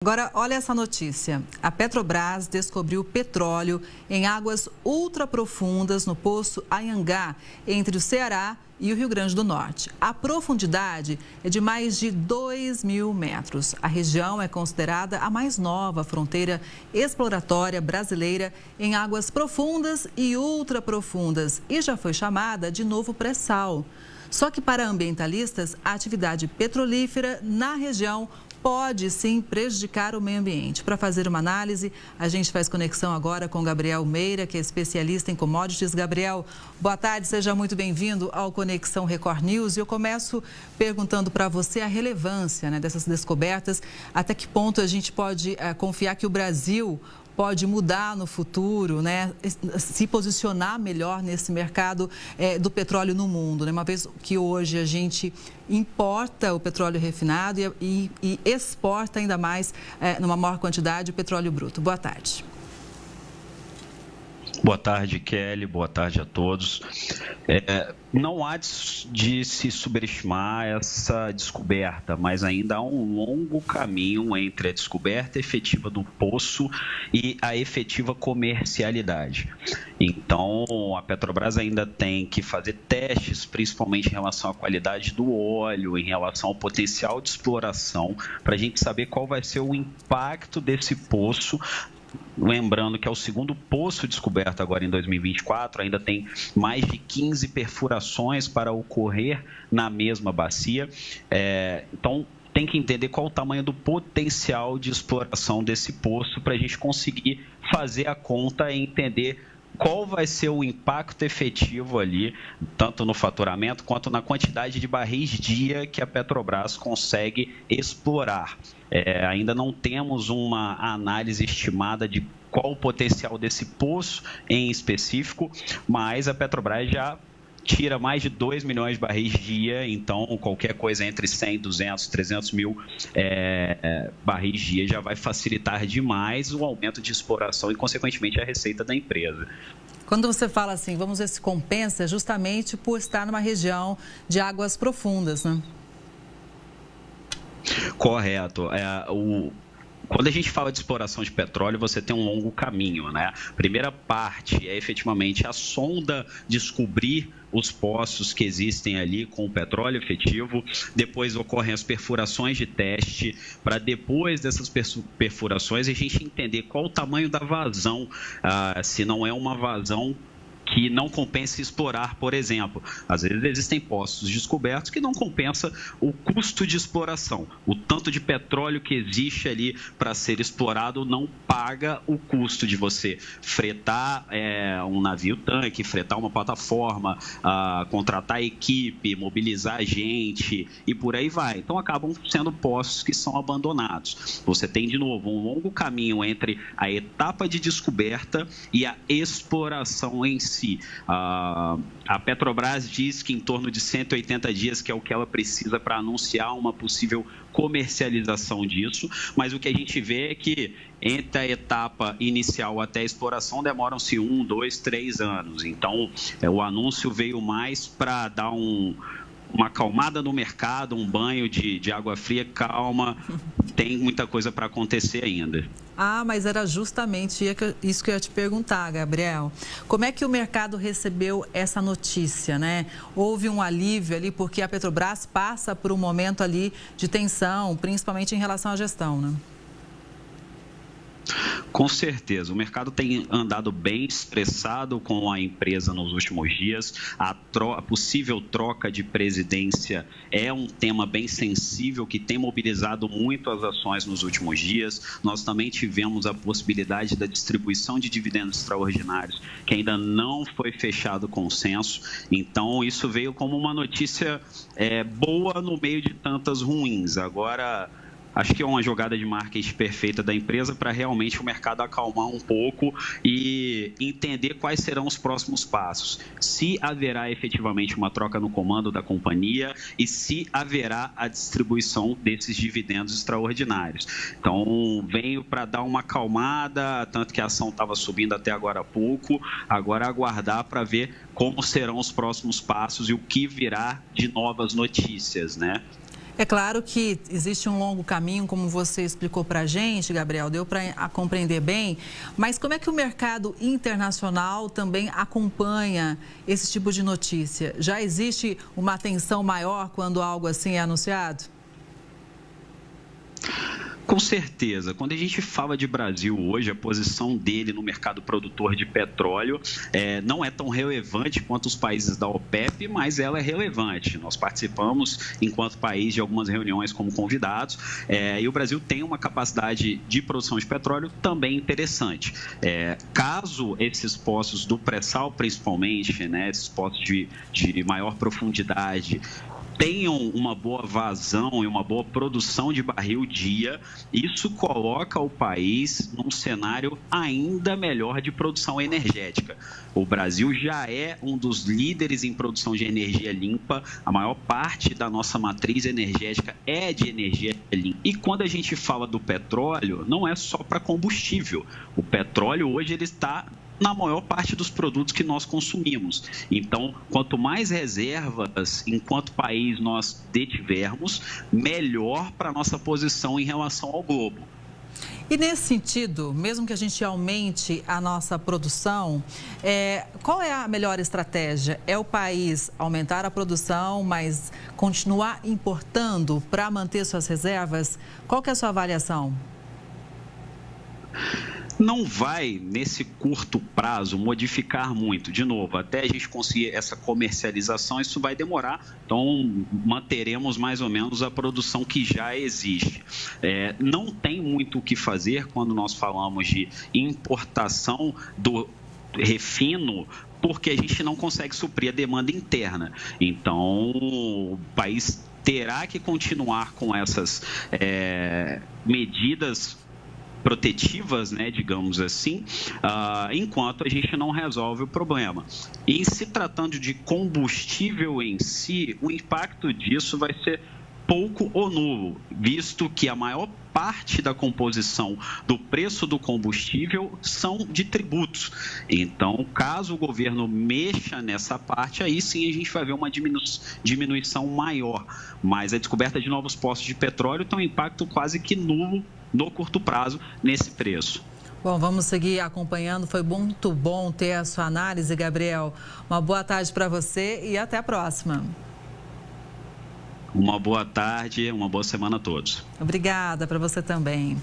Agora, olha essa notícia. A Petrobras descobriu petróleo em águas ultraprofundas no poço Anhangá, entre o Ceará e o Rio Grande do Norte. A profundidade é de mais de 2.000 metros. A região é considerada a mais nova fronteira exploratória brasileira em águas profundas e ultraprofundas e já foi chamada de novo pré-sal. Só que para ambientalistas, a atividade petrolífera na região pode sim prejudicar o meio ambiente. Para fazer uma análise, a gente faz conexão agora com Gabriel Meira, que é especialista em commodities. Gabriel, boa tarde, seja muito bem-vindo ao Conexão Record News. E eu começo perguntando para você a relevância, dessas descobertas, até que ponto a gente pode confiar que o Brasil pode mudar no futuro, se posicionar melhor nesse mercado do petróleo no mundo, uma vez que hoje a gente importa o petróleo refinado e exporta ainda mais, numa maior quantidade, o petróleo bruto. Boa tarde. Boa tarde, Kelly. Boa tarde a todos. Não há de se subestimar essa descoberta, mas ainda há um longo caminho entre a descoberta efetiva do poço e a efetiva comercialidade. Então, a Petrobras ainda tem que fazer testes, principalmente em relação à qualidade do óleo, em relação ao potencial de exploração, para a gente saber qual vai ser o impacto desse poço. Lembrando que é o segundo poço descoberto agora em 2024, ainda tem mais de 15 perfurações para ocorrer na mesma bacia. Então, tem que entender qual o tamanho do potencial de exploração desse poço para a gente conseguir fazer a conta e entender qual vai ser o impacto efetivo ali, tanto no faturamento quanto na quantidade de barris dia que a Petrobras consegue explorar. Ainda não temos uma análise estimada de qual o potencial desse poço em específico, mas a Petrobras já tira mais de 2 milhões de barris dia, então qualquer coisa entre 100, 200, 300 mil barris dia já vai facilitar demais o aumento de exploração e, consequentemente, a receita da empresa. Quando você fala assim, vamos ver se compensa, justamente por estar numa região de águas profundas, né? Correto. Quando a gente fala de exploração de petróleo, você tem um longo caminho, né? A primeira parte é efetivamente a sonda descobrir os poços que existem ali com o petróleo efetivo. Depois ocorrem as perfurações de teste, para depois dessas perfurações a gente entender qual o tamanho da vazão, se não é uma vazão que não compensa explorar, por exemplo. Às vezes existem poços descobertos que não compensa o custo de exploração. O tanto de petróleo que existe ali para ser explorado não paga o custo de você fretar um navio-tanque, fretar uma plataforma, contratar equipe, mobilizar gente e por aí vai. Então acabam sendo poços que são abandonados. Você tem, de novo, um longo caminho entre a etapa de descoberta e a exploração em si. A Petrobras diz que em torno de 180 dias, que é o que ela precisa para anunciar uma possível comercialização disso, mas o que a gente vê é que entre a etapa inicial até a exploração demoram-se 1, 2, 3 anos. Então, o anúncio veio mais para dar uma acalmada no mercado, um banho de água fria, calma, tem muita coisa para acontecer ainda. Mas era justamente isso que eu ia te perguntar, Gabriel. Como é que o mercado recebeu essa notícia, Houve um alívio ali, porque a Petrobras passa por um momento ali de tensão, principalmente em relação à gestão, Com certeza, o mercado tem andado bem estressado com a empresa nos últimos dias. A possível troca de presidência é um tema bem sensível que tem mobilizado muito as ações nos últimos dias. Nós também tivemos a possibilidade da distribuição de dividendos extraordinários, que ainda não foi fechado consenso. Então, isso veio como uma notícia boa no meio de tantas ruins. Agora, acho que é uma jogada de marketing perfeita da empresa para realmente o mercado acalmar um pouco e entender quais serão os próximos passos. Se haverá efetivamente uma troca no comando da companhia e se haverá a distribuição desses dividendos extraordinários. Então, veio para dar uma acalmada, tanto que a ação estava subindo até agora há pouco. Agora aguardar para ver como serão os próximos passos e o que virá de novas notícias, É claro que existe um longo caminho, como você explicou para a gente, Gabriel, deu para compreender bem, mas como é que o mercado internacional também acompanha esse tipo de notícia? Já existe uma atenção maior quando algo assim é anunciado? Com certeza. Quando a gente fala de Brasil hoje, a posição dele no mercado produtor de petróleo não é tão relevante quanto os países da OPEP, mas ela é relevante. Nós participamos, enquanto país, de algumas reuniões como convidados, e o Brasil tem uma capacidade de produção de petróleo também interessante. Caso esses poços do pré-sal, principalmente, né, esses poços de maior profundidade, tenham uma boa vazão e uma boa produção de barril dia, isso coloca o país num cenário ainda melhor de produção energética. O Brasil já é um dos líderes em produção de energia limpa, a maior parte da nossa matriz energética é de energia limpa. E quando a gente fala do petróleo, não é só para combustível. O petróleo hoje ele está na maior parte dos produtos que nós consumimos. Então, quanto mais reservas, enquanto país, nós detivermos, melhor para a nossa posição em relação ao globo. E nesse sentido, mesmo que a gente aumente a nossa produção, qual é a melhor estratégia? É o país aumentar a produção, mas continuar importando para manter suas reservas? Qual que é a sua avaliação? Não vai, nesse curto prazo, modificar muito. De novo, até a gente conseguir essa comercialização, isso vai demorar. Então, manteremos mais ou menos a produção que já existe. Não tem muito o que fazer quando nós falamos de importação do refino, porque a gente não consegue suprir a demanda interna. Então, o país terá que continuar com essas medidas protetivas, né, digamos assim, enquanto a gente não resolve o problema. E se tratando de combustível em si, o impacto disso vai ser pouco ou nulo, visto que a maior parte da composição do preço do combustível são de tributos. Então, caso o governo mexa nessa parte, aí sim a gente vai ver uma diminuição maior. Mas a descoberta de novos poços de petróleo tem um impacto quase que nulo no curto prazo nesse preço. Bom, vamos seguir acompanhando. Foi muito bom ter a sua análise, Gabriel. Uma boa tarde para você e até a próxima. Uma boa tarde, uma boa semana a todos. Obrigada para você também.